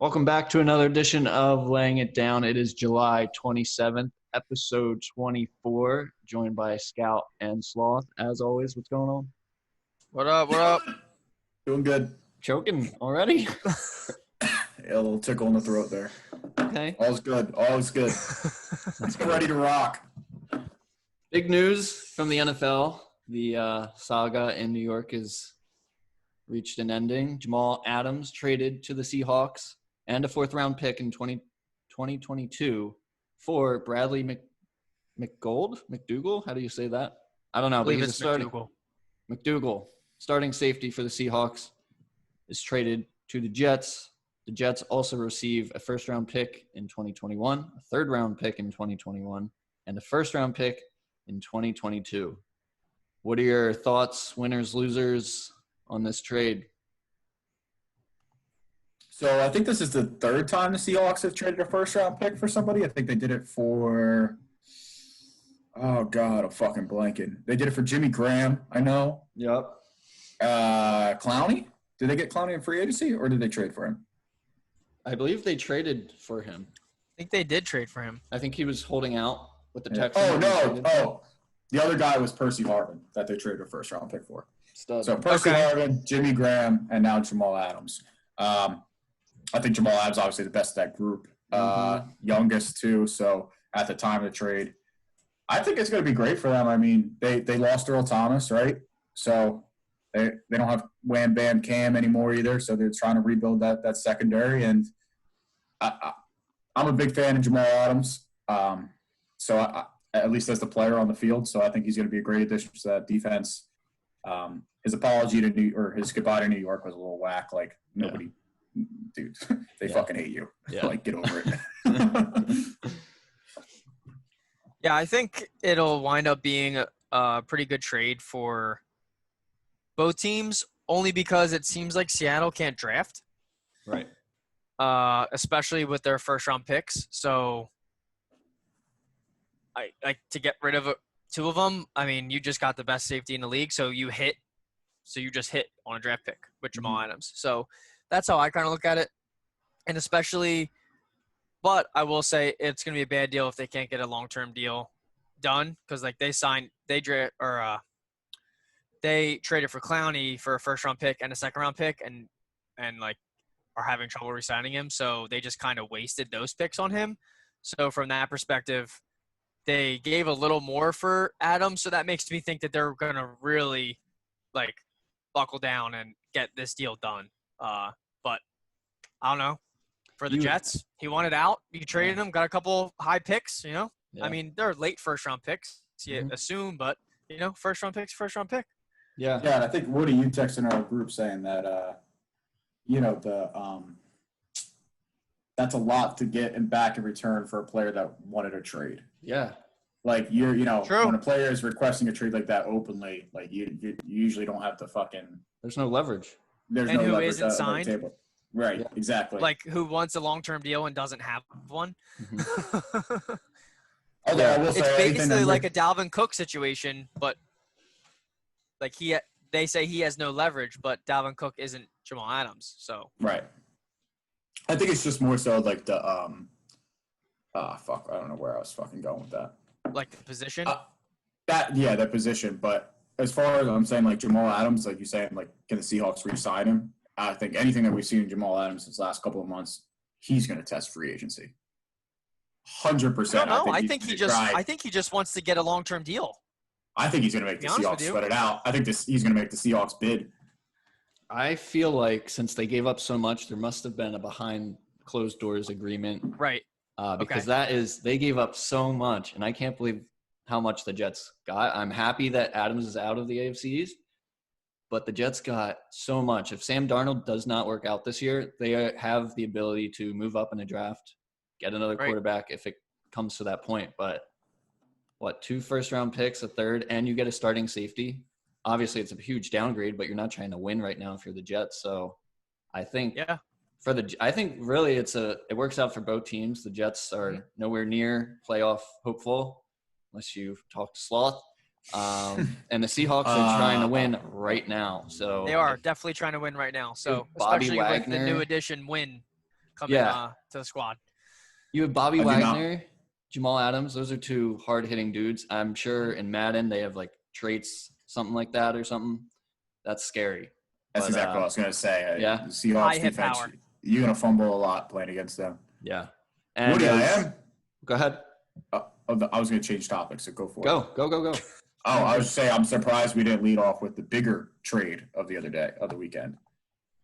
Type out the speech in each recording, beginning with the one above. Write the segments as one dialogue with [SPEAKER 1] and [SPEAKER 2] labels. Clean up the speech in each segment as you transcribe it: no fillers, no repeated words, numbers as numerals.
[SPEAKER 1] Welcome back to another edition of Laying It Down. It is July 27th, episode 24, joined by Scout and Sloth. As always, what's going on?
[SPEAKER 2] What up? What up?
[SPEAKER 3] Doing good.
[SPEAKER 1] Choking already?
[SPEAKER 3] A little tickle in the throat there.
[SPEAKER 1] Okay.
[SPEAKER 3] All's good. All's good. Let's ready to rock.
[SPEAKER 1] Big news from the NFL. The saga in New York has reached an ending. Jamal Adams traded to the Seahawks and a fourth-round pick in 2022 for Bradley McDougal? How do you say that? I don't know.
[SPEAKER 2] I believe
[SPEAKER 1] but
[SPEAKER 2] it's
[SPEAKER 1] McDougal, starting safety for the Seahawks, is traded to the Jets. The Jets also receive a first-round pick in 2021, a third-round pick in 2021, and a first-round pick in 2022. What are your thoughts, winners, losers, on this trade?
[SPEAKER 3] So I think this is the third time the Seahawks have traded a first-round pick for somebody. I think they did it for oh God, I'm fucking blanking. They did it for Jimmy Graham, I know.
[SPEAKER 1] Yep.
[SPEAKER 3] Clowney? Did they get Clowney in free agency or did they trade for him?
[SPEAKER 1] I believe they traded for him.
[SPEAKER 2] I think they did trade for him.
[SPEAKER 1] I think he was holding out with the Texans.
[SPEAKER 3] Oh, no. Oh, the other guy was Percy Harvin that they traded a first-round pick for.
[SPEAKER 1] Stud.
[SPEAKER 3] So Percy Harvin, Jimmy Graham, and now Jamal Adams. I think Jamal Adams obviously the best of that group. Youngest, too, so at the time of the trade. I think it's going to be great for them. I mean, they lost Earl Thomas, right? So they don't have Wham Bam Cam anymore either, so they're trying to rebuild that secondary. And I'm a big fan of Jamal Adams, at least as the player on the field. So I think he's going to be a great addition to that defense. His apology to his goodbye to New York was a little whack. Like nobody, dude, they fucking hate you.
[SPEAKER 1] Yeah.
[SPEAKER 3] Like get over it.
[SPEAKER 2] Yeah, I think it'll wind up being a pretty good trade for both teams, only because it seems like Seattle can't draft.
[SPEAKER 1] Right.
[SPEAKER 2] Especially with their first-round picks. So I like to get rid of two of them. I mean, you just got the best safety in the league, so you just hit on a draft pick with Jamal Adams. So that's how I kind of look at it. And especially, but I will say it's going to be a bad deal if they can't get a long-term deal done, because like they traded for Clowney for a first-round pick and a second-round pick, and like are having trouble re-signing him. So they just kind of wasted those picks on him. So from that perspective, they gave a little more for Adams, so that makes me think that they're going to really like buckle down and get this deal done. But I don't know. For the Jets, he wanted out. You traded him, got a couple high picks, you know? Yeah. I mean, they're late first-round picks, you assume, but, you know, first-round pick's first-round pick.
[SPEAKER 1] Yeah.
[SPEAKER 3] Yeah, and I think, Woody, you texted in our group saying that, that's a lot to get back in return for a player that wanted a trade.
[SPEAKER 1] Yeah.
[SPEAKER 3] Like, True.
[SPEAKER 2] When
[SPEAKER 3] a player is requesting a trade like that openly, like, you usually don't have to fucking –
[SPEAKER 1] There's no leverage.
[SPEAKER 3] There's
[SPEAKER 2] and
[SPEAKER 3] no
[SPEAKER 2] who
[SPEAKER 3] leverage
[SPEAKER 2] isn't
[SPEAKER 3] on the
[SPEAKER 2] signed.
[SPEAKER 3] table. Right,
[SPEAKER 1] Yeah.
[SPEAKER 3] Exactly.
[SPEAKER 2] Like, who wants a long-term deal and doesn't have one?
[SPEAKER 1] Mm-hmm.
[SPEAKER 3] Although I will say
[SPEAKER 2] It's
[SPEAKER 3] anything
[SPEAKER 2] basically
[SPEAKER 3] that
[SPEAKER 2] like a Dalvin Cook situation, but like they say he has no leverage, but Dalvin Cook isn't Jamal Adams. So
[SPEAKER 3] right. I think it's just more so like the I don't know where I was fucking going with that.
[SPEAKER 2] like the position.
[SPEAKER 3] That position. But as far as I'm saying, like Jamal Adams, like you're saying, like can the Seahawks re-sign him? I think anything that we've seen in Jamal Adams this last couple of months, he's going to test free agency. 100%.
[SPEAKER 2] No, I think he just wants to get a long-term deal.
[SPEAKER 3] I think he's going to make the Seahawks sweat it out. I think he's going to make the Seahawks bid.
[SPEAKER 1] I feel like since they gave up so much, there must have been a behind closed doors agreement.
[SPEAKER 2] Right.
[SPEAKER 1] Because they gave up so much, and I can't believe how much the Jets got. I'm happy that Adams is out of the AFC East, but the Jets got so much. If Sam Darnold does not work out this year, they have the ability to move up in a draft, get another quarterback if it comes to that point. But 2 first-round picks, a third, and you get a starting safety. Obviously, it's a huge downgrade, but you're not trying to win right now if you're the Jets. So I think really it works out for both teams. The Jets are nowhere near playoff hopeful unless you talk to Sloth. And the Seahawks are trying to win right now. So
[SPEAKER 2] they are definitely trying to win right now. So
[SPEAKER 1] Bobby
[SPEAKER 2] especially
[SPEAKER 1] Wagner,
[SPEAKER 2] with the new addition win coming to the squad.
[SPEAKER 1] You have Bobby Wagner, Jamal Adams. Those are two hard-hitting dudes. I'm sure in Madden they have like traits, something like that or something. That's scary.
[SPEAKER 3] That's exactly what I was going to say.
[SPEAKER 1] Yeah.
[SPEAKER 3] The Seahawks
[SPEAKER 2] High hit
[SPEAKER 3] defense,
[SPEAKER 2] power.
[SPEAKER 3] you're going to fumble a lot playing against them.
[SPEAKER 1] Yeah. And
[SPEAKER 3] Woody, I am.
[SPEAKER 1] Go ahead.
[SPEAKER 3] I was going to change topics, so go for it.
[SPEAKER 1] Go.
[SPEAKER 3] Oh, I was saying I'm surprised we didn't lead off with the bigger trade of the weekend.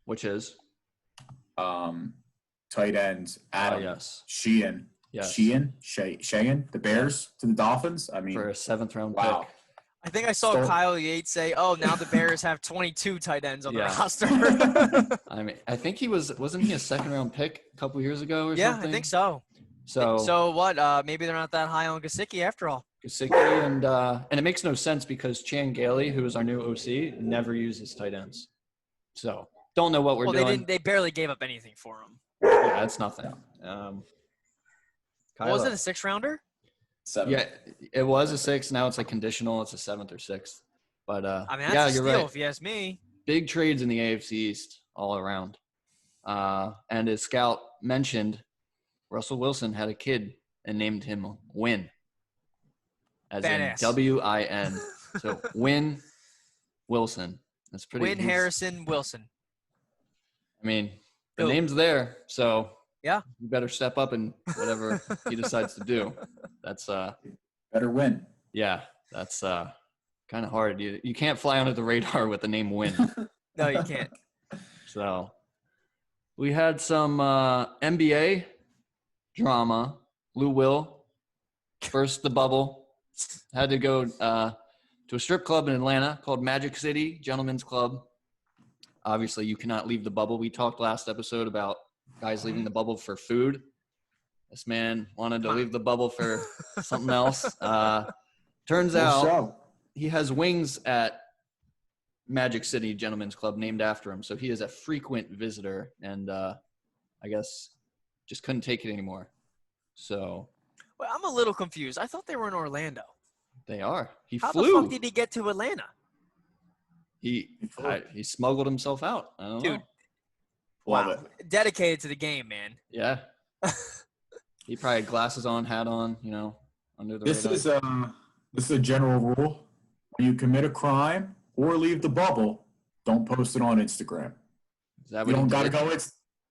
[SPEAKER 1] Which is?
[SPEAKER 3] Tight ends, Adam,
[SPEAKER 1] yes.
[SPEAKER 3] Sheehan, the Bears to the Dolphins. I mean,
[SPEAKER 1] for a 7th round
[SPEAKER 3] wow.
[SPEAKER 1] pick.
[SPEAKER 2] I think I saw Kyle Yates say, now the Bears have 22 tight ends on their roster.
[SPEAKER 1] I mean, I think wasn't he a 2nd round pick a couple years ago or something?
[SPEAKER 2] Yeah, I think so. So what? Maybe they're not that high on Gesicki after all.
[SPEAKER 1] Gesicki and it makes no sense because Chan Gailey, who is our new OC, never uses tight ends. So don't know what we're doing.
[SPEAKER 2] They barely gave up anything for him.
[SPEAKER 1] Yeah, it's nothing.
[SPEAKER 2] Was it a 6th rounder?
[SPEAKER 3] 7.
[SPEAKER 1] Yeah, it was a 6. Now it's a conditional. It's a 7th or 6th. But
[SPEAKER 2] I mean, that's a steal
[SPEAKER 1] you're right.
[SPEAKER 2] if you ask me.
[SPEAKER 1] Big trades in the AFC East all around. And as Scout mentioned, Russell Wilson had a kid and named him Win. As
[SPEAKER 2] Badass.
[SPEAKER 1] in W-I-N. So Win Wilson. That's pretty.
[SPEAKER 2] Win Harrison Wilson.
[SPEAKER 1] I mean, the name's there, so
[SPEAKER 2] yeah,
[SPEAKER 1] you better step up and whatever he decides to do. That's
[SPEAKER 3] better win.
[SPEAKER 1] Yeah, that's kind of hard. You can't fly under the radar with the name Win.
[SPEAKER 2] No, you can't.
[SPEAKER 1] So we had some NBA drama. Lou Will burst the bubble. Had to go to a strip club in Atlanta called Magic City Gentlemen's Club. Obviously, you cannot leave the bubble. We talked last episode about guys leaving the bubble for food. This man wanted to leave the bubble for something else. Turns out he has wings at Magic City Gentlemen's Club named after him. So he is a frequent visitor and I guess just couldn't take it anymore. So.
[SPEAKER 2] Well, I'm a little confused. I thought they were in Orlando.
[SPEAKER 1] They are.
[SPEAKER 2] How the fuck did he get to Atlanta?
[SPEAKER 1] He smuggled himself out. I don't know.
[SPEAKER 2] Wow. Dedicated to the game, man.
[SPEAKER 1] Yeah. He probably had glasses on, hat on, under the radar.
[SPEAKER 3] This is a general rule. When you commit a crime or leave the bubble, don't post it on Instagram.
[SPEAKER 1] Is that what
[SPEAKER 3] you don't got to go.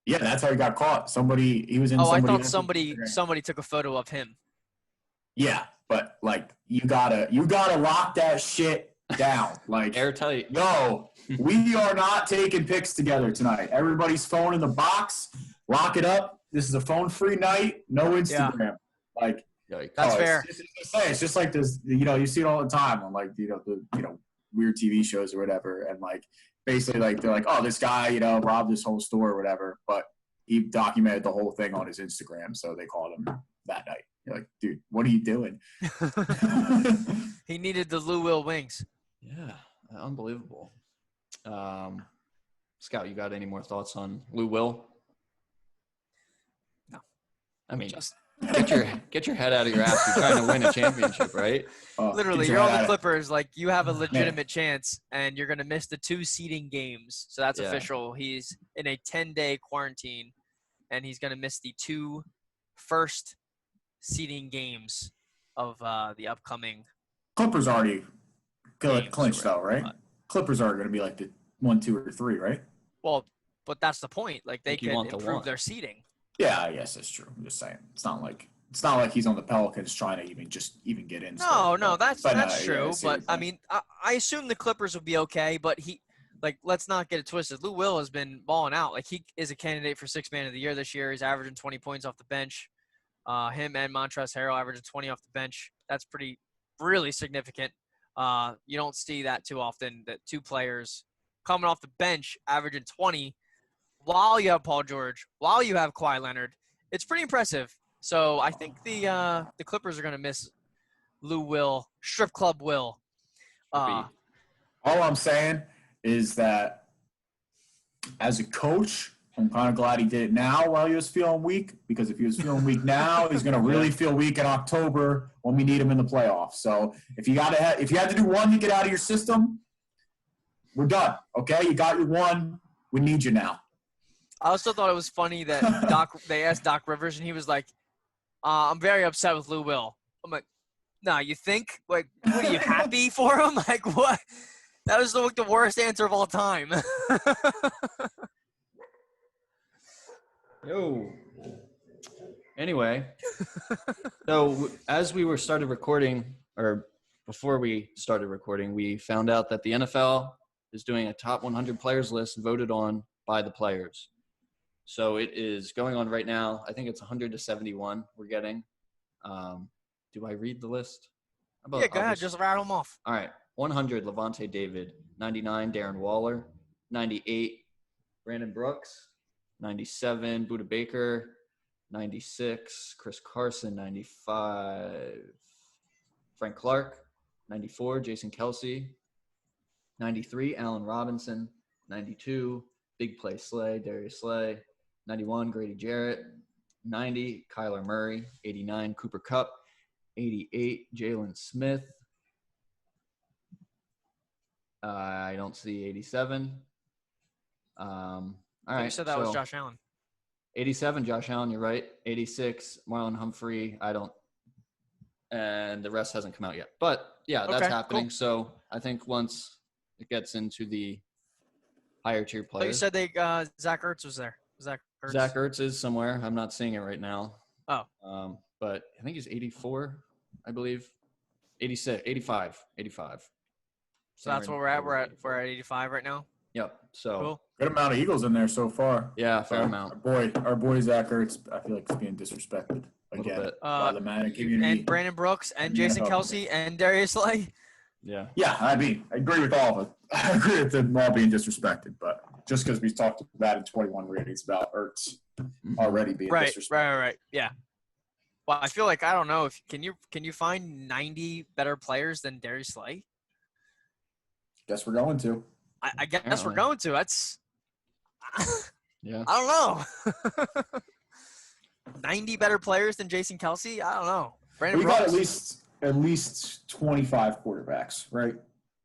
[SPEAKER 3] Yeah, that's how he got caught. He was in.
[SPEAKER 2] I thought somebody took a photo of him.
[SPEAKER 3] Yeah, but like you gotta lock that shit down. Like
[SPEAKER 1] airtight.
[SPEAKER 3] Yo, we are not taking pics together tonight. Everybody's phone in the box. Lock it up. This is a phone-free night. No Instagram.
[SPEAKER 2] Yeah.
[SPEAKER 3] Like
[SPEAKER 2] that's fair.
[SPEAKER 3] It's just like this. You see it all the time on like the weird TV shows or whatever, and like basically like they're like, oh, this guy robbed this whole store or whatever, but he documented the whole thing on his Instagram, so they called him that night. You're like, dude, what are you doing?
[SPEAKER 2] He needed the Lou Will wings.
[SPEAKER 1] Yeah, unbelievable. Scout, you got any more thoughts on Lou Will?
[SPEAKER 2] No.
[SPEAKER 1] I mean, get your head out of your ass. You're trying to win a championship, right?
[SPEAKER 2] Literally, you're on the Clippers. Like, you have a legitimate chance, and you're going to miss the 2 seeding games. So that's official. He's in a 10-day quarantine, and he's going to miss the 2 first seeding games of the upcoming.
[SPEAKER 3] Clippers already clinched, though, right? Clippers are going to be like the 1, 2, or 3, right?
[SPEAKER 2] Well, but that's the point. Like, they can improve their seeding.
[SPEAKER 3] Yeah, I guess that's true. I'm just saying. It's not like he's on the Pelicans trying to even get in.
[SPEAKER 2] No, that's true. But I mean, I assume the Clippers will be okay. But let's not get it twisted. Lou Will has been balling out. Like, he is a candidate for 6th man of the year this year. He's averaging 20 points off the bench. Him and Montrezl Harrell averaging 20 off the bench. That's really significant. You don't see that too often. That 2 players coming off the bench averaging 20. While you have Paul George, while you have Kawhi Leonard, it's pretty impressive. So I think the Clippers are going to miss Lou Will, Strip Club Will.
[SPEAKER 3] All I'm saying is that as a coach, I'm kind of glad he did it now while he was feeling weak, because if he was feeling weak now, he's going to really feel weak in October when we need him in the playoffs. So if you had to do one to get out of your system, we're done. Okay, you got your one. We need you now.
[SPEAKER 2] I also thought it was funny that they asked Doc Rivers, and he was like, I'm very upset with Lou Will. I'm like, nah, you think? Like, what are you happy for him? Like, what? That was the worst answer of all time.
[SPEAKER 1] Yo. Anyway, so as we started recording, or before we started recording, we found out that the NFL is doing a top 100 players list voted on by the players. So it is going on right now. I think it's 100 to 71 we're getting. Do I read the list?
[SPEAKER 2] Yeah, go ahead. Just rattle them off.
[SPEAKER 1] All right. 100, Levante David. 99, Darren Waller. 98, Brandon Brooks. 97, Budda Baker. 96, Chris Carson. 95, Frank Clark. 94, Jason Kelsey. 93, Allen Robinson. 92, Big Play Slay, Darius Slay. 91, Grady Jarrett. 90, Kyler Murray. 89, Cooper Kupp. 88, Jalen Smith. I don't see 87. All right.
[SPEAKER 2] You said that was Josh Allen.
[SPEAKER 1] 87, Josh Allen, you're right. 86, Marlon Humphrey. And the rest hasn't come out yet. But, yeah, that's happening. Cool. So I think once it gets into the higher tier players.
[SPEAKER 2] But you said Zach Ertz was there. Zach
[SPEAKER 1] Ertz is somewhere. I'm not seeing it right now.
[SPEAKER 2] Oh.
[SPEAKER 1] But I think he's 84, I believe. 86, 85.
[SPEAKER 2] So that's where we're at. We're at 85 right now.
[SPEAKER 1] Yep. So
[SPEAKER 2] cool.
[SPEAKER 3] Good amount of Eagles in there so far.
[SPEAKER 1] Yeah, fair amount.
[SPEAKER 3] Our boy Zach Ertz, I feel like he's being disrespected again by the Madden community.
[SPEAKER 2] And Brandon Brooks and Jason Kelsey and Darius Slay.
[SPEAKER 1] Yeah.
[SPEAKER 3] Yeah, I mean, I agree with all of it. I agree with them all being disrespected, but just because we talked about in 21 ratings about Ertz already being disrespected.
[SPEAKER 2] Right. Yeah. Well, I feel like I don't know if can you find 90 better players than Darius Slay?
[SPEAKER 3] Guess we're going to.
[SPEAKER 2] I guess we're going to. That's
[SPEAKER 1] yeah.
[SPEAKER 2] I don't know. 90 better players than Jason Kelsey? I don't know.
[SPEAKER 3] We got at least 25 quarterbacks, right?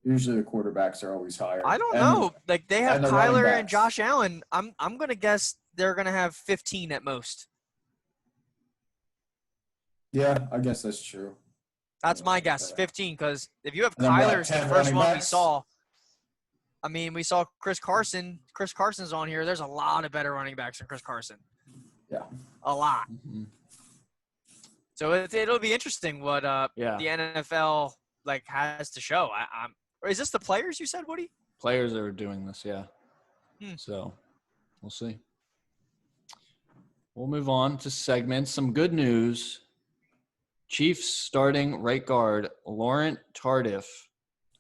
[SPEAKER 3] Usually the quarterbacks are always higher.
[SPEAKER 2] I don't know. Like they have Kyler and Josh Allen. I'm gonna guess they're gonna have 15 at most.
[SPEAKER 3] Yeah, I guess that's true.
[SPEAKER 2] That's my guess, 15. Because if you have Kyler's the first one we saw. I mean, we saw Chris Carson. Chris Carson's on here. There's a lot of better running backs than Chris Carson.
[SPEAKER 3] Yeah.
[SPEAKER 2] A lot.
[SPEAKER 1] Mm-hmm.
[SPEAKER 2] So it'll be interesting what the NFL has to show. Is this the players you said, Woody?
[SPEAKER 1] Players are doing this, yeah. So we'll see. We'll move on to segments. Some good news. Chiefs starting right guard Laurent Tardif,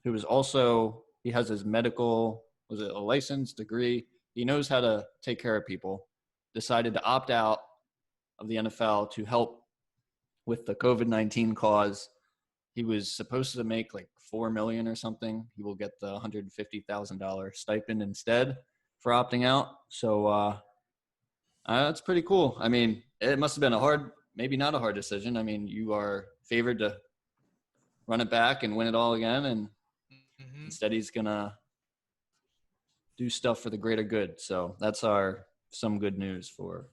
[SPEAKER 1] who is also – he has his medical – was it a license, degree? He knows how to take care of people. Decided to opt out of the NFL to help with the COVID-19 cause. He was supposed to make like $4 million or something. He will get the $150,000 stipend instead for opting out. So that's pretty cool. I mean, it must have been maybe not a hard decision. I mean, you are favored to run it back and win it all again, and instead he's gonna do stuff for the greater good. So that's some good news for.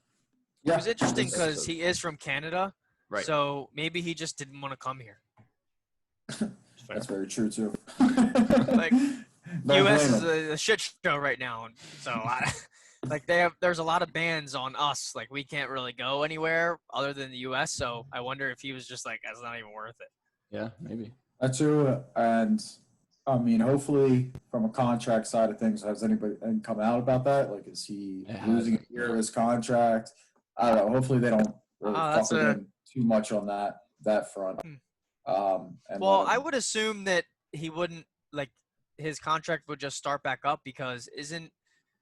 [SPEAKER 2] Yeah. It was interesting because he is from Canada,
[SPEAKER 1] right?
[SPEAKER 2] So maybe he just didn't want to come here.
[SPEAKER 3] That's very true too.
[SPEAKER 2] Like, U.S. is a shit show right now, so there's a lot of bans on us. Like we can't really go anywhere other than the U.S. So I wonder if he was just like, "That's not even worth it."
[SPEAKER 1] Yeah, maybe.
[SPEAKER 3] That's true, and I mean, hopefully, from a contract side of things, has anybody come out about that? Like, is he losing a year of his contract? I don't know. Hopefully, they don't really fuck with him too much on that front.
[SPEAKER 2] I would assume that he wouldn't his contract would just start back up because isn't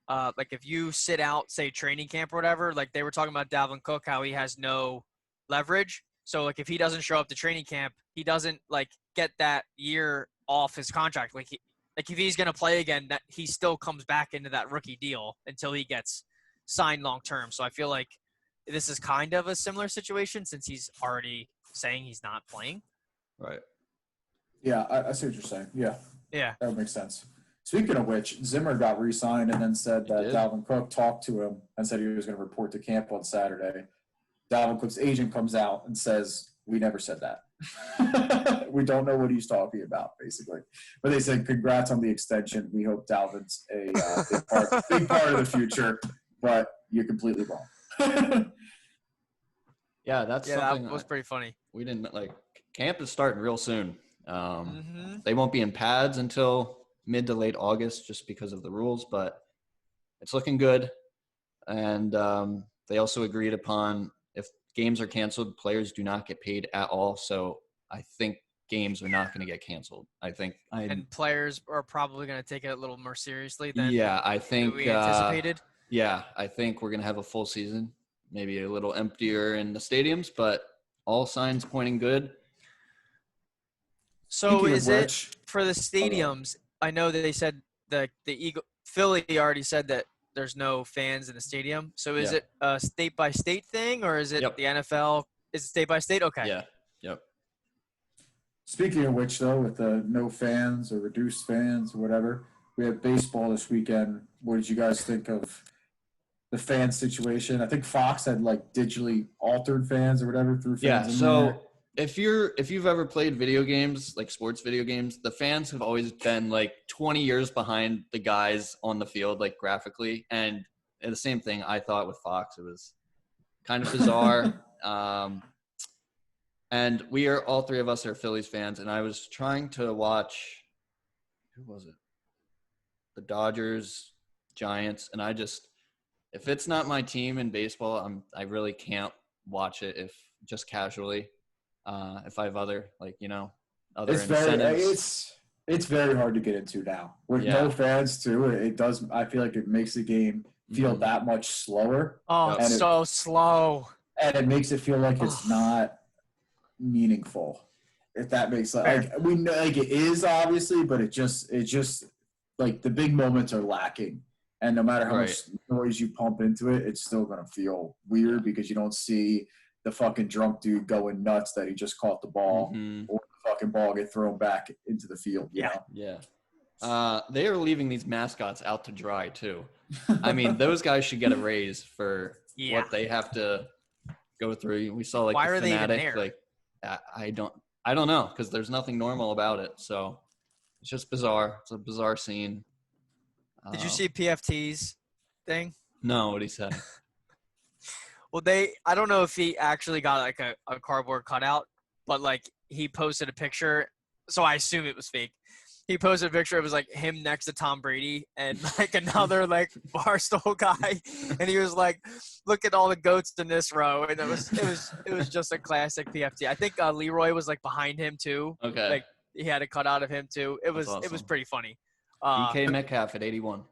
[SPEAKER 2] if you sit out, say training camp or whatever, like they were talking about Dalvin Cook, how he has no leverage. So like if he doesn't show up to training camp, he doesn't get that year off his contract. If he's gonna play again, that he still comes back into that rookie deal until he gets signed long term. So I feel like this is kind of a similar situation since he's already saying he's not playing.
[SPEAKER 1] Right.
[SPEAKER 3] Yeah, I see what you're saying. Yeah.
[SPEAKER 2] Yeah.
[SPEAKER 3] That would make sense. Speaking of which, Zimmer got re-signed and then said that
[SPEAKER 1] did?
[SPEAKER 3] Dalvin Cook talked to him and said he was going to report to camp on Saturday. Dalvin Cook's agent comes out and says, "We never said that. We don't know what he's talking about," basically. But they said, "Congrats on the extension. We hope Dalvin's a big part of the future, but you're completely wrong."
[SPEAKER 1] Yeah, that's
[SPEAKER 2] Yeah,
[SPEAKER 1] something
[SPEAKER 2] that was pretty funny.
[SPEAKER 1] we didn't like. Camp is starting real soon. They won't be in pads until mid to late August just because of the rules, but it's looking good. And they also agreed upon if games are canceled, players do not get paid at all. So I think games are not going to get canceled.
[SPEAKER 2] And players are probably going to take it a little more seriously than
[SPEAKER 1] I think
[SPEAKER 2] we anticipated.
[SPEAKER 1] I think we're going to have a full season, maybe a little emptier in the stadiums, but all signs pointing good.
[SPEAKER 2] So is it for the stadiums? I know that they said the Philly already said that there's no fans in the stadium. So is it a state by state thing, or is it the NFL? Is it state by state? Okay.
[SPEAKER 1] Yeah. Yep.
[SPEAKER 3] Speaking of which, though, with the no fans or reduced fans or whatever, we have baseball this weekend. What did you guys think of the fan situation? I think Fox had like digitally altered fans or whatever through fans.
[SPEAKER 1] Yeah. So if you've ever played video games, like sports video games, the fans have always been like 20 years behind the guys on the field, like graphically. And the same thing I thought with Fox. It was kind of bizarre. And all three of us are Phillies fans. And I was trying to watch, who was it? The Dodgers, Giants. And if it's not my team in baseball, I really can't watch it if just casually. If I have other incentives.
[SPEAKER 3] It's very hard to get into now with no fans too. It does. I feel like it makes the game feel that much slower.
[SPEAKER 2] Oh, it's so slow,
[SPEAKER 3] and it makes it feel like it's not meaningful. If that makes sense, like we know, like it is obviously, but it just like the big moments are lacking. And no matter how much noise you pump into it, it's still gonna feel weird because you don't see the fucking drunk dude going nuts that he just caught the ball or the fucking ball get thrown back into the field. You know?
[SPEAKER 1] Yeah. They are leaving these mascots out to dry too. I mean, those guys should get a raise for what they have to go through. We saw like
[SPEAKER 2] why
[SPEAKER 1] the
[SPEAKER 2] are
[SPEAKER 1] Fanatic,
[SPEAKER 2] they even there?
[SPEAKER 1] Like I don't know because there's nothing normal about it. So it's just bizarre. It's a bizarre scene.
[SPEAKER 2] Did you see PFT's thing?
[SPEAKER 1] No, what he said.
[SPEAKER 2] Well, I don't know if he actually got like a cardboard cutout, but like he posted a picture. So I assume it was fake. He posted a picture. It was like him next to Tom Brady and like another like Barstool guy. And he was like, look at all the goats in this row. And it was just a classic PFT. I think Leroy was like behind him too.
[SPEAKER 1] Okay.
[SPEAKER 2] Like he had a cutout of him too. It was pretty funny.
[SPEAKER 1] DK Metcalf at 81.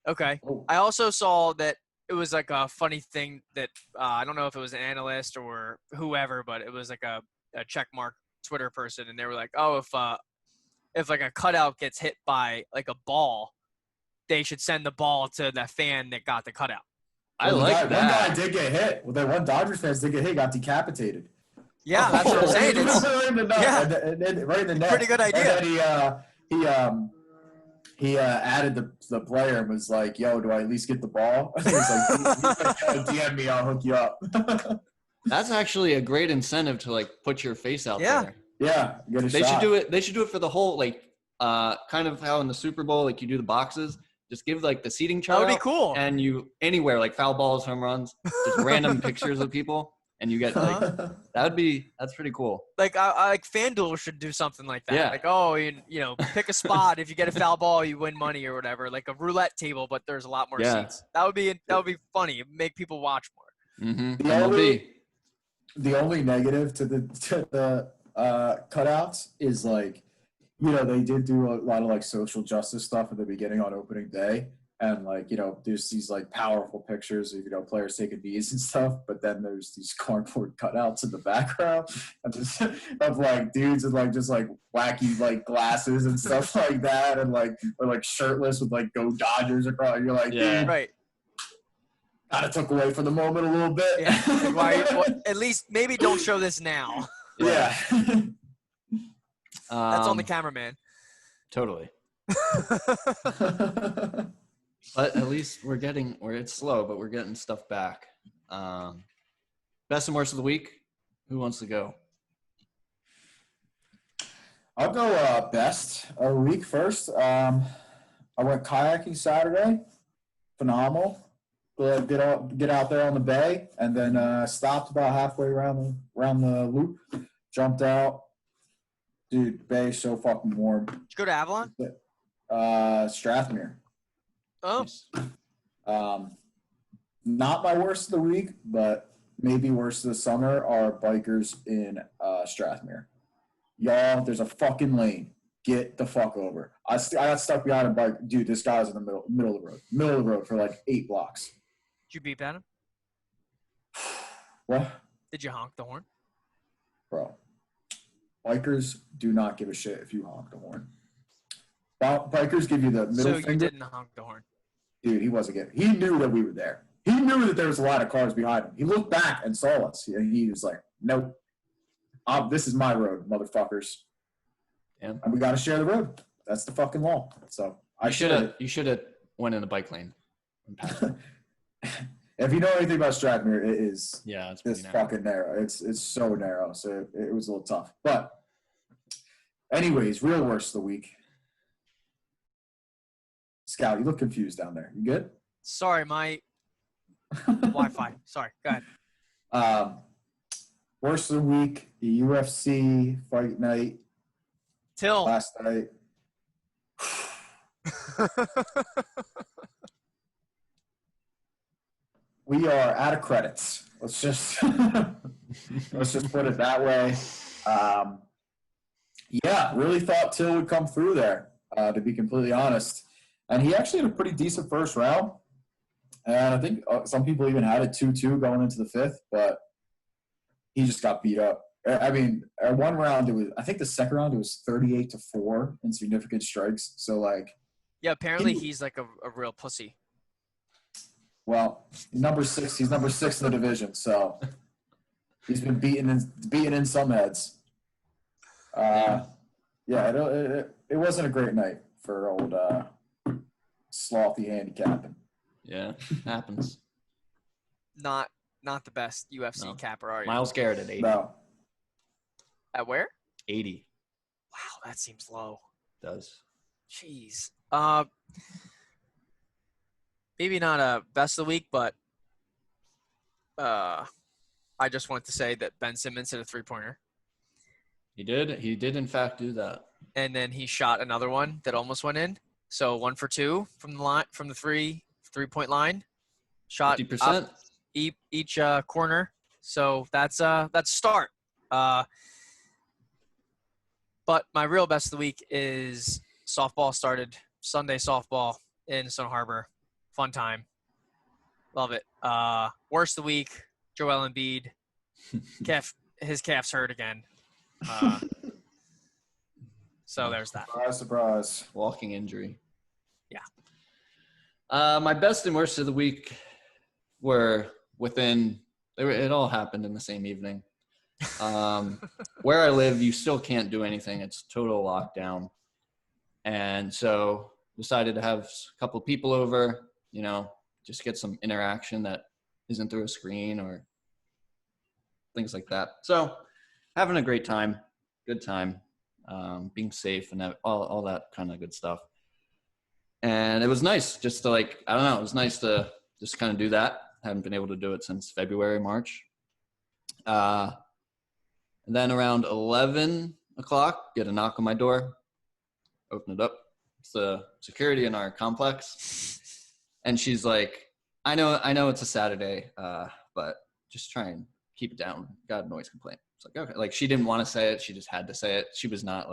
[SPEAKER 2] Okay. I also saw that it was like a funny thing that I don't know if it was an analyst or whoever, but it was like a checkmark Twitter person, and they were like, "Oh, if like a cutout gets hit by like a ball, they should send the ball to the fan that got the cutout."
[SPEAKER 1] I like that.
[SPEAKER 3] One guy did get hit. Well, that one Dodgers fan did get hit, got decapitated.
[SPEAKER 2] Yeah, that's what I'm saying. It's,
[SPEAKER 3] right in the net.
[SPEAKER 2] Pretty good idea.
[SPEAKER 3] And then he added the player and was like, "Yo, do I at least get the ball?" He was like, "DM me, I'll hook you up."
[SPEAKER 1] That's actually a great incentive to like put your face out there.
[SPEAKER 3] Yeah, get a
[SPEAKER 1] they
[SPEAKER 3] shot.
[SPEAKER 1] should do it. They should do it for the whole like kind of how in the Super Bowl like you do the boxes. Just give like the seating chart.
[SPEAKER 2] That would be cool.
[SPEAKER 1] And you anywhere like foul balls, home runs, just random pictures of people, and you get like that's pretty cool.
[SPEAKER 2] Like I like FanDuel should do something like that.
[SPEAKER 1] Yeah.
[SPEAKER 2] Like you know pick a spot. If you get a foul ball, you win money or whatever. Like a roulette table, but there's a lot more seats. That would be funny. Make people watch more.
[SPEAKER 1] Mm-hmm.
[SPEAKER 3] The only negative to the cutouts is like, you know, they did do a lot of like social justice stuff at the beginning on opening day. And like, you know, there's these like powerful pictures of, you know, players taking knees and stuff, but then there's these cardboard cutouts in the background of like dudes with like just like wacky like glasses and stuff like that, and like or like shirtless with like "Go Dodgers" across. You're like, dude,
[SPEAKER 2] right.
[SPEAKER 3] Kind of took away from the moment a little bit.
[SPEAKER 2] Yeah. Well, at least maybe don't show this now.
[SPEAKER 3] Yeah.
[SPEAKER 2] That's on the cameraman.
[SPEAKER 1] Totally. But at least it's slow, but we're getting stuff back. Best and worst of the week. Who wants to go?
[SPEAKER 3] I'll go best of the week first. I went kayaking Saturday. Phenomenal. Get out there on the bay, and then stopped about halfway around the loop. Jumped out. Dude, the bay is so fucking warm.
[SPEAKER 2] Did you go to Avalon?
[SPEAKER 3] Strathmere.
[SPEAKER 2] Oh.
[SPEAKER 3] Not my worst of the week, but maybe worst of the summer are bikers in Strathmere. Y'all, there's a fucking lane. Get the fuck over. I got stuck behind a bike. Dude, this guy was in the middle of the road. Middle of the road for like 8 blocks.
[SPEAKER 2] Did you beep at him?
[SPEAKER 3] What?
[SPEAKER 2] Did you honk the horn?
[SPEAKER 3] Bro, bikers do not give a shit if you honk the horn. Bikers give you the middle finger.
[SPEAKER 2] So you didn't honk the horn.
[SPEAKER 3] Dude, he wasn't getting. He knew that we were there. He knew that there was a lot of cars behind him. He looked back and saw us. And he was like, nope. This is my road, motherfuckers.
[SPEAKER 1] Yeah.
[SPEAKER 3] And we got to share the road. That's the fucking law. So
[SPEAKER 1] you should have went in the bike lane.
[SPEAKER 3] If you know anything about Strathmere, it is
[SPEAKER 1] it's
[SPEAKER 3] fucking narrow. It's so narrow. So it was a little tough. But anyways, real worst of the week. Scout, you look confused down there. You good?
[SPEAKER 2] Sorry, my Wi-Fi. Sorry, go ahead.
[SPEAKER 3] Worst of the week, the UFC fight night.
[SPEAKER 2] Till.
[SPEAKER 3] Last night. We are out of credits. Let's just put it that way. Really thought Till would come through there, to be completely honest. And he actually had a pretty decent first round. And I think some people even had it 2-2 going into the fifth, but he just got beat up. I mean, at one round, I think the second round, it was 38-4 in significant strikes. So, like.
[SPEAKER 2] Yeah, apparently he's like a real pussy.
[SPEAKER 3] Well, he's number 6. He's number 6 in the division, so he's been beaten in some heads. It wasn't a great night for old slothy handicapping.
[SPEAKER 1] Yeah, happens.
[SPEAKER 2] Not the best UFC capper, are you?
[SPEAKER 1] Myles Garrett at 80.
[SPEAKER 3] No.
[SPEAKER 2] At where?
[SPEAKER 1] 80.
[SPEAKER 2] Wow, that seems low.
[SPEAKER 1] Does.
[SPEAKER 2] Jeez. Maybe not a best of the week, but I just want to say that Ben Simmons hit a 3-pointer.
[SPEAKER 1] He did in fact do that.
[SPEAKER 2] And then he shot another one that almost went in. So 1 for 2 from the line, from the 3-point line. Shot
[SPEAKER 1] 50%.
[SPEAKER 2] Each corner. So that's a start. But my real best of the week is softball started. Sunday softball in Stone Harbor. Fun time. Love it. Worst of the week, Joel Embiid. His calf's hurt again. So there's that.
[SPEAKER 3] Surprise.
[SPEAKER 1] Walking injury.
[SPEAKER 2] Yeah.
[SPEAKER 1] My best and worst of the week were it all happened in the same evening. Where I live, you still can't do anything. It's total lockdown. And so decided to have a couple of people over, just get some interaction that isn't through a screen or things like that. So having a great time, good time, being safe and all that kind of good stuff. And it was nice just to it was nice to just kind of do that. Haven't been able to do it since February, March. And then around 11 o'clock, get a knock on my door, open it up. It's the security in our complex. And she's like, I know it's a Saturday, but just try and keep it down. Got a noise complaint. It's like, okay. Like, she didn't want to say it. She just had to say it. She was not,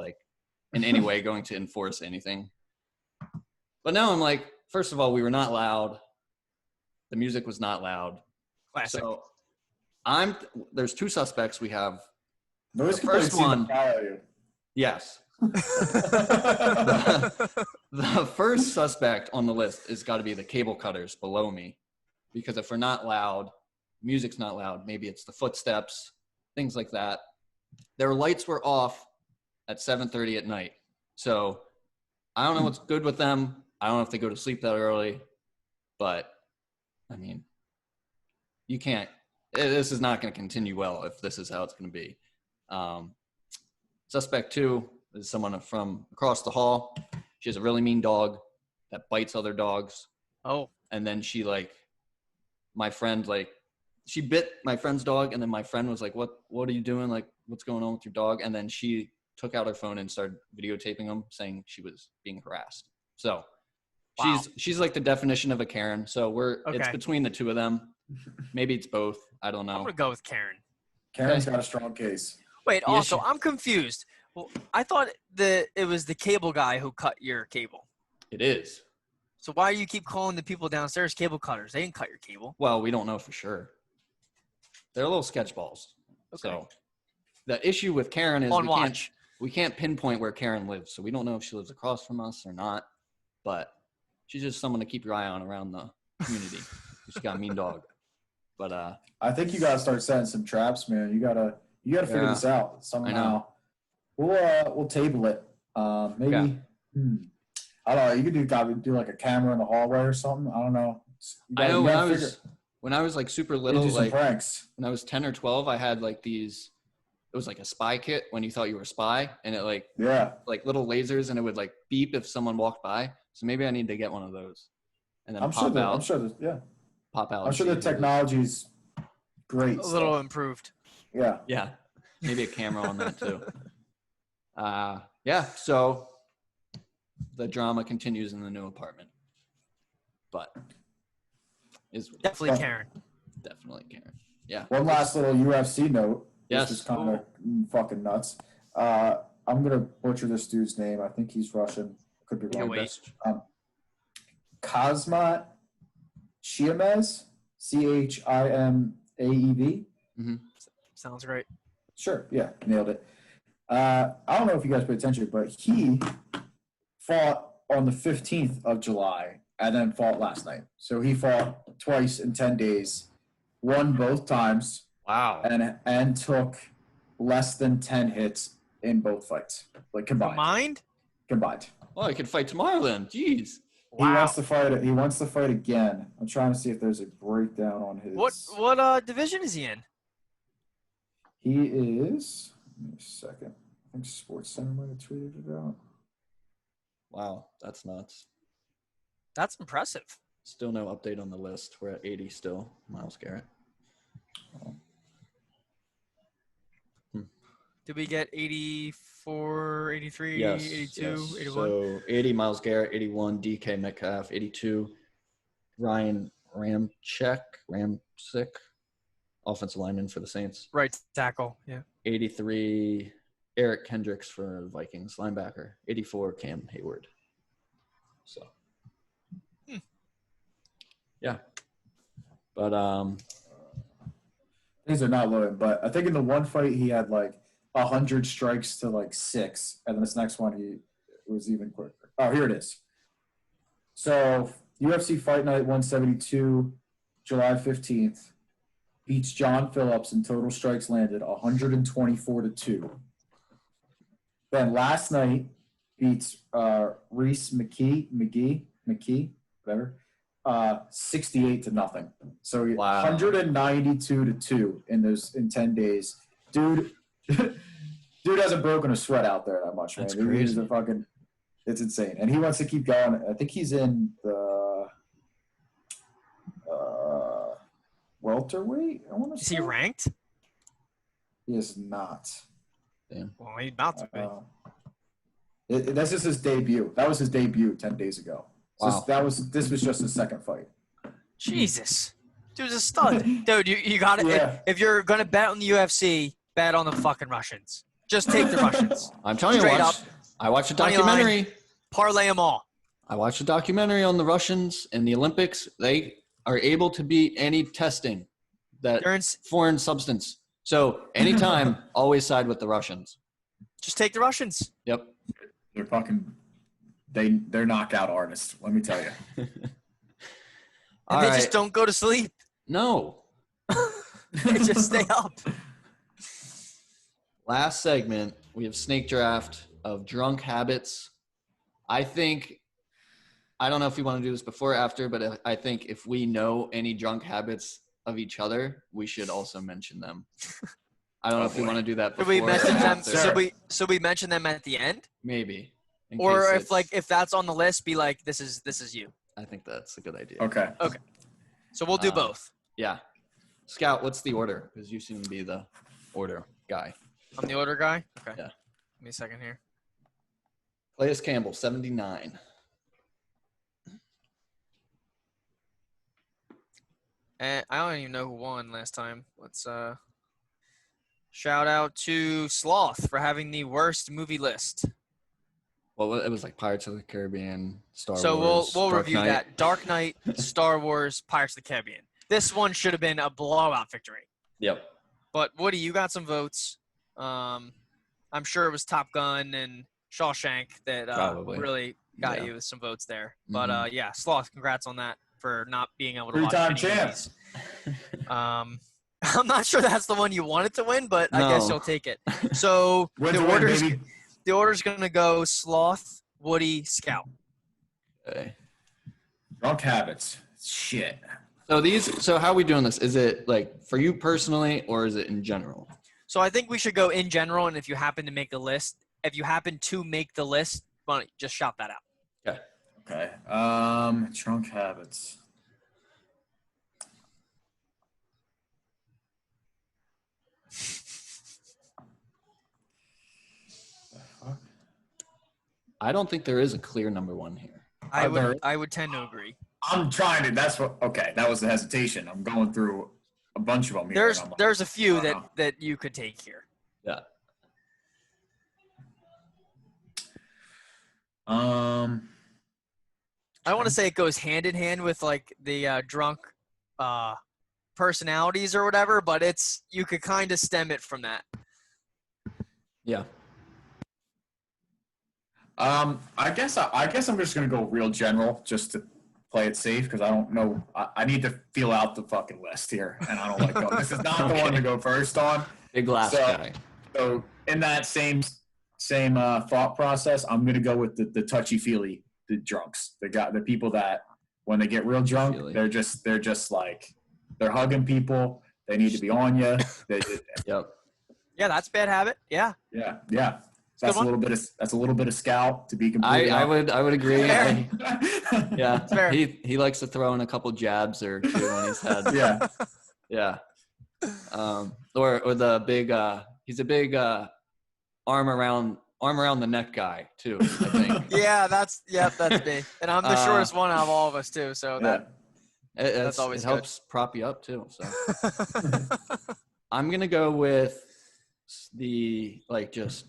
[SPEAKER 1] in any way going to enforce anything. But now I'm like, first of all, we were not loud. The music was not loud.
[SPEAKER 2] Classic.
[SPEAKER 1] So there's 2 suspects we have.
[SPEAKER 3] Noise
[SPEAKER 1] The first one.
[SPEAKER 3] You.
[SPEAKER 1] Yes. The first suspect on the list has got to be the cable cutters below me, because if we're not loud, music's not loud, maybe it's the footsteps, things like that. Their lights were off at 7:30 at night. So I don't know what's good with them. I don't know if they go to sleep that early, but I mean, you can't. This is not going to continue well if this is how it's going to be. Suspect 2 is someone from across the hall. She has a really mean dog that bites other dogs.
[SPEAKER 2] Oh.
[SPEAKER 1] And then she she bit my friend's dog, and then my friend was like, what are you doing? Like, what's going on with your dog? And then she took out her phone and started videotaping him, saying she was being harassed. So
[SPEAKER 2] wow.
[SPEAKER 1] she's like the definition of a Karen. So it's between the two of them. Maybe it's both. I don't know.
[SPEAKER 2] I'm going to go with Karen.
[SPEAKER 3] Karen's got a strong case.
[SPEAKER 2] Wait, also, I'm confused. Well, I thought that it was the cable guy who cut your cable.
[SPEAKER 1] It is.
[SPEAKER 2] So why do you keep calling the people downstairs cable cutters? They didn't cut your cable.
[SPEAKER 1] Well, we don't know for sure. They're little sketch balls. Okay. So the issue with Karen is we can't pinpoint where Karen lives. So we don't know if she lives across from us or not. But she's just someone to keep your eye on around the community. She's got a mean dog. But
[SPEAKER 3] I think you gotta start setting some traps, man. You gotta figure this out somehow. We'll table it. Maybe I don't know. You could do like a camera in the hallway or something. I don't know.
[SPEAKER 1] I know when I was like super little, like
[SPEAKER 3] pranks.
[SPEAKER 1] When I was 10 or 12, I had like these. It was like a spy kit when you thought you were a spy, and it like little lasers, and it would like beep if someone walked by. So maybe I need to get one of those, and then pop out.
[SPEAKER 3] I'm sure the technology's great.
[SPEAKER 2] A little improved.
[SPEAKER 3] Yeah.
[SPEAKER 1] Yeah. Maybe a camera on that too. So the drama continues in the new apartment. But is
[SPEAKER 2] definitely Karen.
[SPEAKER 1] Definitely Karen. Yeah.
[SPEAKER 3] One last little UFC note.
[SPEAKER 1] Yes.
[SPEAKER 3] This is kind of fucking nuts. I'm gonna butcher this dude's name. I think he's Russian. Could be wrong. Kazmat Chimaev, Chimaev.
[SPEAKER 1] Mm-hmm.
[SPEAKER 2] Sounds great.
[SPEAKER 3] Sure. Yeah, nailed it. I don't know if you guys paid attention, but he fought on the 15th of July and then fought last night. So he fought twice in 10 days, won both times.
[SPEAKER 1] Wow.
[SPEAKER 3] And took less than 10 hits in both fights, like combined. Combined.
[SPEAKER 1] Well, he could fight tomorrow then. Jeez.
[SPEAKER 3] Wow. He wants to fight again. I'm trying to see if there's a breakdown on his.
[SPEAKER 2] What division is he in?
[SPEAKER 3] He is. Give me a second. I think Sports Center might have tweeted it out.
[SPEAKER 1] Wow, that's nuts.
[SPEAKER 2] That's impressive.
[SPEAKER 1] Still no update on the list. We're at 80 still. Myles Garrett.
[SPEAKER 2] Did we get 84, 83,
[SPEAKER 1] yes,
[SPEAKER 2] 82,
[SPEAKER 1] yes.
[SPEAKER 2] 81?
[SPEAKER 1] So 80 Myles Garrett, 81 DK Metcalf, 82 Ryan Ramczyk, offensive lineman for the Saints.
[SPEAKER 2] Right tackle, yeah.
[SPEAKER 1] 83 Eric Kendricks for the Vikings, linebacker. 84 Cam Hayward. So, yeah. But
[SPEAKER 3] these are not loaded, but I think in the one fight he had like 100 strikes to like 6, and then this next one he was even quicker. Oh, here it is. So UFC Fight Night 172, July 15th, beats John Phillips in total strikes landed 124-2. Then last night beats Reese McKee, whatever, 68-0. So 192-2 in 10 days. Dude hasn't broken a sweat out there that much, man.
[SPEAKER 1] That's crazy.
[SPEAKER 3] It's insane. And he wants to keep going. I think he's in the welterweight, I want to say.
[SPEAKER 2] Is he ranked?
[SPEAKER 3] He is not.
[SPEAKER 1] Damn.
[SPEAKER 2] Well, he's about to be.
[SPEAKER 3] This is his debut. That was his debut 10 days ago. So
[SPEAKER 1] Wow.
[SPEAKER 3] This was just his second fight.
[SPEAKER 2] Jesus. Dude's a stud. Dude, you got it.
[SPEAKER 3] Yeah.
[SPEAKER 2] If you're going to bet on the UFC, bet on the fucking Russians. Just take the Russians.
[SPEAKER 1] I'm telling
[SPEAKER 2] Straight
[SPEAKER 1] you,
[SPEAKER 2] up.
[SPEAKER 1] I watched a
[SPEAKER 2] Money
[SPEAKER 1] documentary.
[SPEAKER 2] line, parlay them all.
[SPEAKER 1] I watched a documentary on the Russians in the Olympics. They are able to beat any testing that foreign substance. So anytime, always side with the Russians.
[SPEAKER 2] Just take the Russians.
[SPEAKER 1] Yep.
[SPEAKER 3] They're fucking they're knockout artists, let me tell you.
[SPEAKER 2] And they just don't go to sleep.
[SPEAKER 1] No.
[SPEAKER 2] They just stay up.
[SPEAKER 1] Last segment, we have snake draft of drunk habits. I think I don't know if you want to do this before or after, but I think if we know any drunk habits of each other, we should also mention them. I don't know if we want to do that before.
[SPEAKER 2] Should we mention
[SPEAKER 1] or
[SPEAKER 2] them?
[SPEAKER 1] after.
[SPEAKER 2] Should we mention them at the end?
[SPEAKER 1] Maybe.
[SPEAKER 2] Or if that's on the list, be like, this is you.
[SPEAKER 1] I think that's a good idea.
[SPEAKER 3] Okay.
[SPEAKER 2] So we'll do both.
[SPEAKER 1] Yeah. Scout, what's the order? Because you seem to be the order guy.
[SPEAKER 2] I'm the order guy? Okay.
[SPEAKER 1] Yeah.
[SPEAKER 2] Give me a second here.
[SPEAKER 1] Calais Campbell, 79.
[SPEAKER 2] And I don't even know who won last time. Let's shout out to Sloth for having the worst movie list.
[SPEAKER 1] Well, it was like Pirates of the Caribbean, Star Wars.
[SPEAKER 2] So we'll
[SPEAKER 1] Dark
[SPEAKER 2] review
[SPEAKER 1] Knight.
[SPEAKER 2] that. Dark Knight, Star Wars, Pirates of the Caribbean. This one should have been a blowout victory.
[SPEAKER 1] Yep.
[SPEAKER 2] But Woody, you got some votes. I'm sure it was Top Gun and Shawshank that really got you with some votes there. But yeah, Sloth, congrats on that for not being able to watch
[SPEAKER 3] Three-time
[SPEAKER 2] any
[SPEAKER 3] champs.
[SPEAKER 2] movies. I'm not sure that's the one you wanted to win, but I guess you'll take it. So the order's going to go Sloth, Woody, Scout.
[SPEAKER 1] Okay.
[SPEAKER 3] Drunk habits. Shit.
[SPEAKER 1] So how are we doing this? Is it like for you personally or is it in general?
[SPEAKER 2] So I think we should go in general, and if you happen to make the list, why don't you just shout that out.
[SPEAKER 3] Okay. Drunk habits.
[SPEAKER 1] I don't think there is a clear number one here.
[SPEAKER 2] I would tend to agree.
[SPEAKER 3] I'm trying to. That was the hesitation. I'm going through a bunch of them here.
[SPEAKER 2] There's a few that you could take here.
[SPEAKER 1] Yeah.
[SPEAKER 2] I want to say it goes hand in hand with like the drunk personalities or whatever, but you could kind of stem it from that.
[SPEAKER 1] Yeah.
[SPEAKER 3] I guess I'm just gonna go real general just to play it safe because I don't know. I need to feel out the fucking list here, and I don't like going. This is not the one to go first on.
[SPEAKER 1] Big glass guy.
[SPEAKER 3] So in that same thought process, I'm gonna go with the touchy-feely, the drunks, the people that when they get real drunk, they're just like they're hugging people. They need to be on you.
[SPEAKER 1] Yep.
[SPEAKER 2] Yeah, that's a bad habit. Yeah.
[SPEAKER 3] Yeah. So that's a little bit of Scout to be completely.
[SPEAKER 1] I would agree. Yeah.
[SPEAKER 2] Fair.
[SPEAKER 1] He likes to throw in a couple jabs or two when he's had.
[SPEAKER 3] Yeah.
[SPEAKER 1] Yeah. Or the big he's a big arm around the neck guy too, I think.
[SPEAKER 2] Yeah, that's me. And I'm the shortest one out of all of us too, so that's always
[SPEAKER 1] it helps prop you up too. So I'm gonna go with the just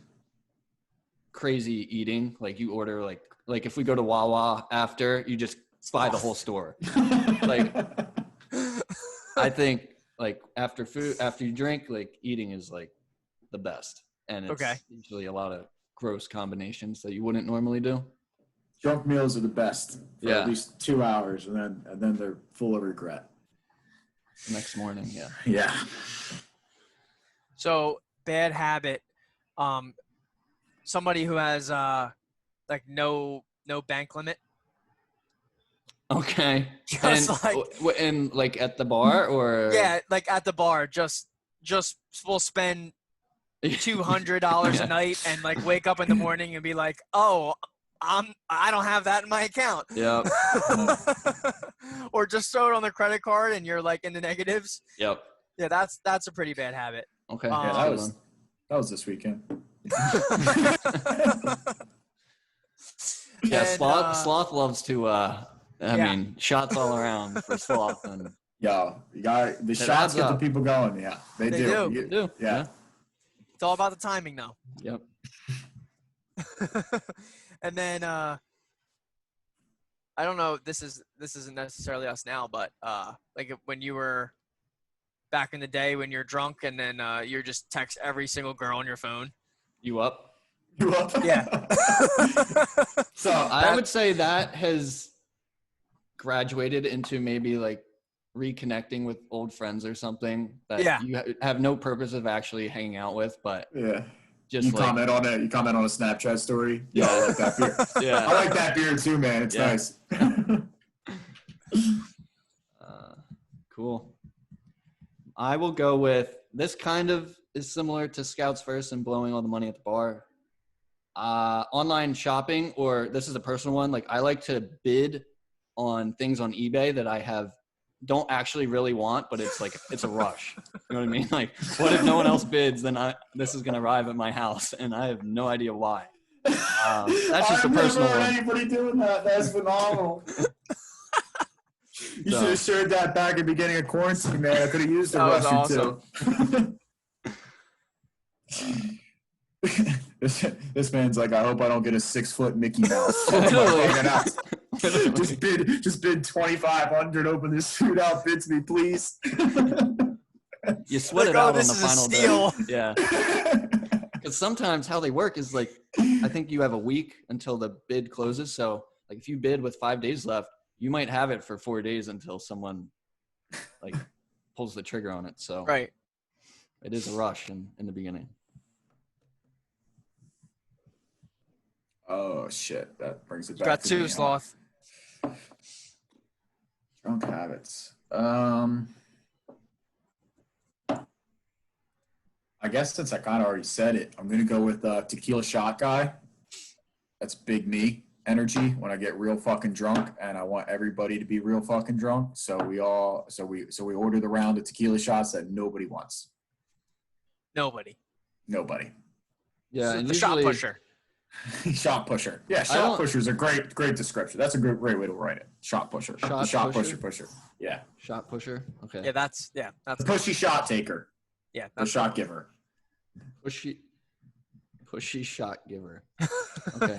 [SPEAKER 1] crazy eating. Like you order like if we go to Wawa after, you just buy the whole store. Like I think like after you drink, like eating is like the best. And it's usually a lot of gross combinations that you wouldn't normally do.
[SPEAKER 3] Drunk meals are the best for
[SPEAKER 1] Yeah.
[SPEAKER 3] at least 2 hours, and then they're full of regret.
[SPEAKER 1] The next morning, yeah.
[SPEAKER 3] Yeah.
[SPEAKER 2] So bad habit. Somebody who has like no bank limit.
[SPEAKER 1] Okay.
[SPEAKER 2] Just
[SPEAKER 1] and like at the bar or
[SPEAKER 2] yeah, like at the bar, just we'll spend $200 a night and like wake up in the morning and be like, oh, I don't have that in my account.
[SPEAKER 1] Yep.
[SPEAKER 2] Or just throw it on the credit card and you're like in the negatives.
[SPEAKER 1] Yep.
[SPEAKER 2] Yeah, that's a pretty bad habit.
[SPEAKER 1] Okay.
[SPEAKER 3] Yeah, that was this weekend.
[SPEAKER 1] Yeah,
[SPEAKER 2] And,
[SPEAKER 1] Sloth loves to I mean, shots all around for Sloth and
[SPEAKER 3] Yo, you got the shots get the people going. Yeah, they do.
[SPEAKER 1] They do.
[SPEAKER 3] Yeah.
[SPEAKER 2] It's all about the timing though.
[SPEAKER 1] Yep.
[SPEAKER 2] And then I don't know, this isn't necessarily us now, but like when you were back in the day when you're drunk and then you're just text every single girl on your phone.
[SPEAKER 1] You up?
[SPEAKER 3] You up?
[SPEAKER 2] Yeah.
[SPEAKER 1] So I would say that has graduated into maybe like reconnecting with old friends or something that you have no purpose of actually hanging out with, but
[SPEAKER 3] yeah,
[SPEAKER 1] Just
[SPEAKER 3] you
[SPEAKER 1] like,
[SPEAKER 3] comment on it. You comment on a Snapchat story.
[SPEAKER 1] Yeah.
[SPEAKER 3] I like that beer.
[SPEAKER 1] yeah.
[SPEAKER 3] I like that beer too, man. It's
[SPEAKER 1] Yeah.
[SPEAKER 3] nice.
[SPEAKER 1] Cool. I will go with this. Kind of is similar to Scouts First and blowing all the money at the bar. Online shopping, or this is a personal one. Like, I like to bid on things on eBay that I don't actually really want, but it's like, it's a rush. You know what I mean? Like, what if no one else bids? Then this is going to arrive at my house and I have no idea why. That's just a personal one.
[SPEAKER 3] I've never heard anybody doing that. That's phenomenal. You should have shared that back at the beginning of quarantine, man. I could have used the
[SPEAKER 2] That was
[SPEAKER 3] Russian too. This man's like, I hope I don't get a 6-foot Mickey Mouse. Just bid 2,500. Open this suit out. Bids me, please.
[SPEAKER 1] You sweat
[SPEAKER 2] Like,
[SPEAKER 1] it out
[SPEAKER 2] this
[SPEAKER 1] on the
[SPEAKER 2] is a
[SPEAKER 1] final
[SPEAKER 2] steal.
[SPEAKER 1] day. Yeah. Because sometimes how they work is like, I think you have a week until the bid closes. So like, if you bid with 5 days left, you might have it for 4 days until someone like pulls the trigger on it. So
[SPEAKER 2] Right.
[SPEAKER 1] It is a rush in the beginning.
[SPEAKER 3] Oh shit! That brings it back.
[SPEAKER 2] Got
[SPEAKER 3] to
[SPEAKER 2] two,
[SPEAKER 3] me,
[SPEAKER 2] Sloth.
[SPEAKER 3] Drunk habits. I guess since I kind of already said it, I'm gonna go with tequila shot guy. That's big me energy when I get real fucking drunk, and I want everybody to be real fucking drunk. So we order the round of tequila shots that nobody wants.
[SPEAKER 2] Nobody.
[SPEAKER 1] Yeah,
[SPEAKER 2] So
[SPEAKER 1] and
[SPEAKER 2] the shot
[SPEAKER 1] usually,
[SPEAKER 2] pusher.
[SPEAKER 3] Shot pusher. Yeah, shot pusher is a great description. That's a great way to write it. Shot pusher. Shot pusher. Yeah.
[SPEAKER 1] Shot pusher. Okay.
[SPEAKER 2] Yeah, that's
[SPEAKER 3] Pushy shot taker.
[SPEAKER 2] yeah.
[SPEAKER 3] Or
[SPEAKER 2] That's
[SPEAKER 3] shot giver.
[SPEAKER 1] Pushy shot giver. Okay.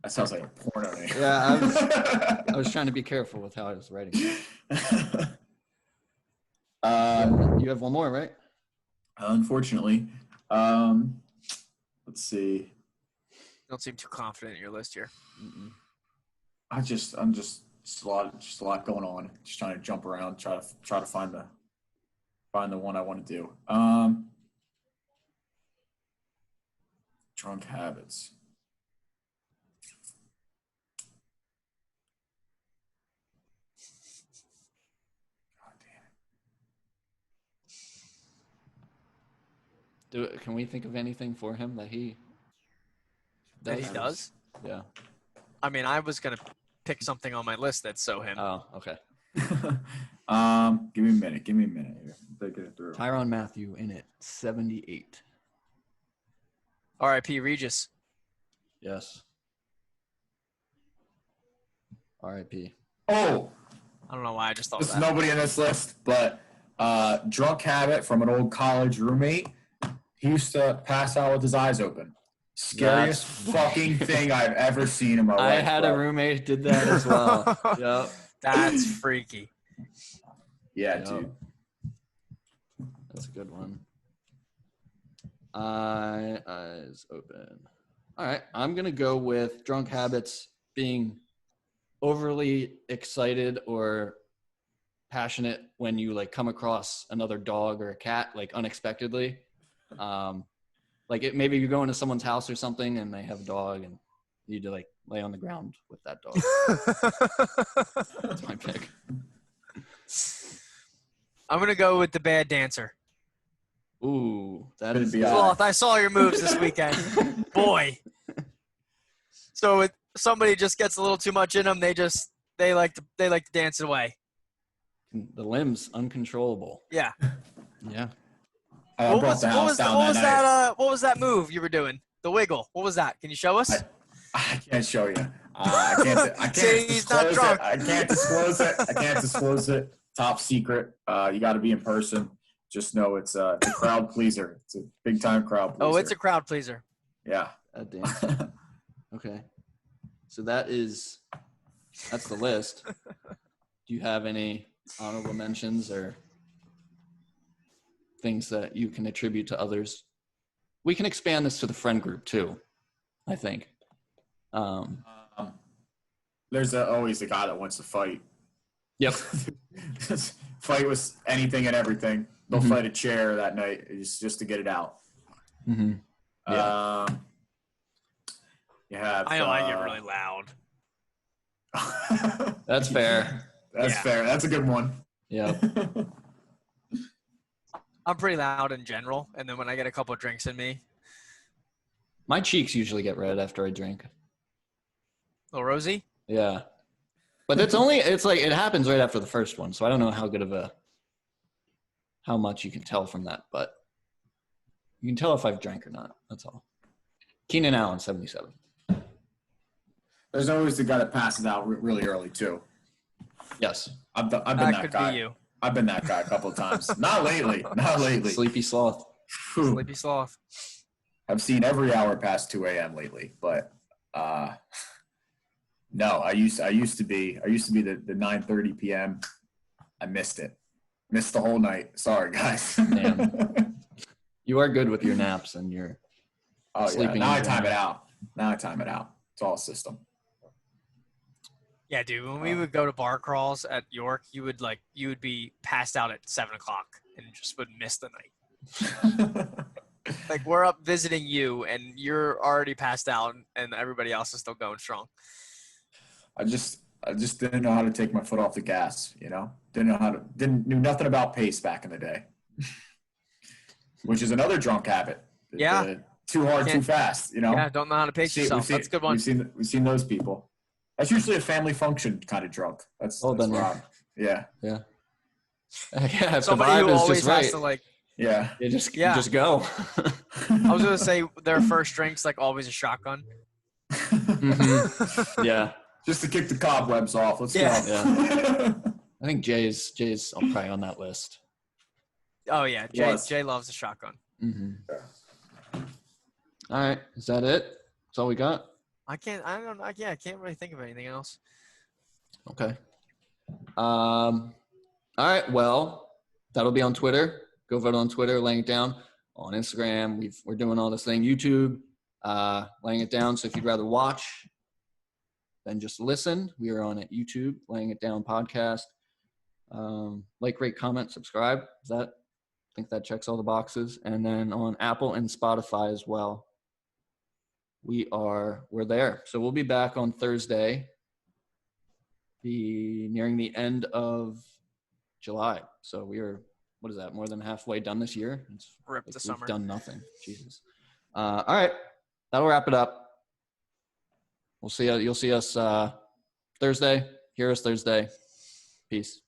[SPEAKER 3] That sounds like a porno name.
[SPEAKER 1] Yeah, I was trying to be careful with how I was writing it. You have one more, right?
[SPEAKER 3] Unfortunately. Let's see.
[SPEAKER 2] You don't seem too confident in your list here.
[SPEAKER 1] Mm-mm.
[SPEAKER 3] I'm just a lot going on. Just trying to jump around, try to find the one I want to do. Drunk habits. God damn it.
[SPEAKER 1] Can we think of anything for him that he
[SPEAKER 2] That he does?
[SPEAKER 1] Yeah.
[SPEAKER 2] I mean, I was gonna pick something on my list that's so him.
[SPEAKER 1] Oh, okay.
[SPEAKER 3] Give me a minute here. Thinking it through.
[SPEAKER 1] Tyrann Mathieu in it, 78.
[SPEAKER 2] R.I.P. Regis.
[SPEAKER 1] Yes. R.I.P.
[SPEAKER 3] Oh,
[SPEAKER 2] I don't know why I just thought
[SPEAKER 3] there's
[SPEAKER 2] that.
[SPEAKER 3] nobody in this list, but drunk habit from an old college roommate. He used to pass out with his eyes open. Scariest fucking thing I've ever seen in my life.
[SPEAKER 1] I had a roommate who did that as well. Yep.
[SPEAKER 2] That's freaky.
[SPEAKER 3] Yeah,
[SPEAKER 1] Yep.
[SPEAKER 3] dude.
[SPEAKER 1] That's a good one. Eyes open. All right. I'm going to go with drunk habits being overly excited or passionate when you like come across another dog or a cat, like unexpectedly. Maybe you're going to someone's house or something and they have a dog and you need to like lay on the ground with that dog. That's my pick.
[SPEAKER 2] I'm gonna go with the bad dancer.
[SPEAKER 1] Ooh, that
[SPEAKER 3] Could
[SPEAKER 1] is
[SPEAKER 3] be
[SPEAKER 1] good.
[SPEAKER 2] Sloth, I saw your moves this weekend. Boy. So if somebody just gets a little too much in them, they like to dance it away.
[SPEAKER 1] The limbs uncontrollable.
[SPEAKER 2] Yeah.
[SPEAKER 1] Yeah.
[SPEAKER 3] I brought the house down that night.
[SPEAKER 2] What was that move you were doing? The wiggle. What was that? Can you show us?
[SPEAKER 3] I can't show you. I can't
[SPEAKER 2] See, he's not
[SPEAKER 3] disclose
[SPEAKER 2] drunk.
[SPEAKER 3] it. I can't disclose it. Top secret. You got to be in person. Just know it's a crowd pleaser. It's a big time crowd pleaser.
[SPEAKER 2] Oh, it's a crowd pleaser.
[SPEAKER 3] Yeah.
[SPEAKER 1] Damn. Okay. So that's the list. Do you have any honorable mentions or things that you can attribute to others? We can expand this to the friend group too, I think.
[SPEAKER 3] There's always the guy that wants to fight.
[SPEAKER 1] Yep.
[SPEAKER 3] Fight with anything and everything. They'll fight a chair that night just to get it out.
[SPEAKER 1] Mm-hmm. Yeah.
[SPEAKER 3] You have.
[SPEAKER 2] I know I get really loud.
[SPEAKER 1] That's fair.
[SPEAKER 3] That's
[SPEAKER 2] Yeah.
[SPEAKER 3] fair. That's a good one.
[SPEAKER 1] Yeah.
[SPEAKER 2] I'm pretty loud in general, and then when I get a couple of drinks in me,
[SPEAKER 1] My cheeks usually get red after I drink.
[SPEAKER 2] little rosy.
[SPEAKER 1] Yeah. But it's like it happens right after the first one, so I don't know how much you can tell from that, but you can tell if I've drank or not. That's all. Keenan Allen, 77.
[SPEAKER 3] There's always the guy that passes out really early too.
[SPEAKER 1] Yes.
[SPEAKER 3] I've been
[SPEAKER 2] That
[SPEAKER 3] that
[SPEAKER 2] could
[SPEAKER 3] guy.
[SPEAKER 2] be you.
[SPEAKER 3] I've been that guy a couple of times. Not lately. Not lately.
[SPEAKER 1] Sleepy sloth.
[SPEAKER 3] Whew.
[SPEAKER 2] Sleepy sloth.
[SPEAKER 3] I've seen every hour past 2 a.m. lately, but no, I used to be the 9:30 p.m. I missed it. Missed the whole night. Sorry, guys.
[SPEAKER 1] Damn. You are good with your naps and your sleeping.
[SPEAKER 3] Now I time it out. It's all a system.
[SPEAKER 2] Yeah, dude. When we would go to bar crawls at York, you would be passed out at 7:00 and just would miss the night. Like we're up visiting you, and you're already passed out, and everybody else is still going strong.
[SPEAKER 3] I just didn't know how to take my foot off the gas. You know, knew nothing about pace back in the day, which is another drunk habit.
[SPEAKER 2] Yeah.
[SPEAKER 3] Too hard, too fast. You know.
[SPEAKER 2] Yeah, don't know how to pace yourself. That's a good one.
[SPEAKER 3] We've seen those people. That's usually a family function kind of drunk. That's Rob. Yeah.
[SPEAKER 1] Yeah. Yeah. If
[SPEAKER 2] Somebody
[SPEAKER 1] the vibe
[SPEAKER 2] who
[SPEAKER 1] is
[SPEAKER 2] always
[SPEAKER 1] just right,
[SPEAKER 2] has to like.
[SPEAKER 3] Yeah.
[SPEAKER 1] you just go.
[SPEAKER 2] I was gonna say their first drink's like always a shotgun.
[SPEAKER 1] Mm-hmm. Yeah.
[SPEAKER 3] Just to kick the cobwebs off. Let's go.
[SPEAKER 1] Yeah. I think Jay's probably on that list.
[SPEAKER 2] Oh yeah, Jay loves a shotgun.
[SPEAKER 1] Mm-hmm. All right. Is that it? That's all we got?
[SPEAKER 2] I can't really think of anything else.
[SPEAKER 1] Okay. All right. Well, that'll be on Twitter. Go vote on Twitter, laying it down. On Instagram, we're doing all this thing. YouTube, laying it down. So if you'd rather watch than just listen, we are on at YouTube, laying it down podcast. Like, rate, comment, subscribe. I think that checks all the boxes. And then on Apple and Spotify as well. We're there. So we'll be back on Thursday, nearing the end of July. So what is that, more than halfway done this year?
[SPEAKER 2] Rip the summer.
[SPEAKER 1] We've done nothing. Jesus. All right. That'll wrap it up. We'll see you. You'll see us Thursday. Hear us Thursday. Peace.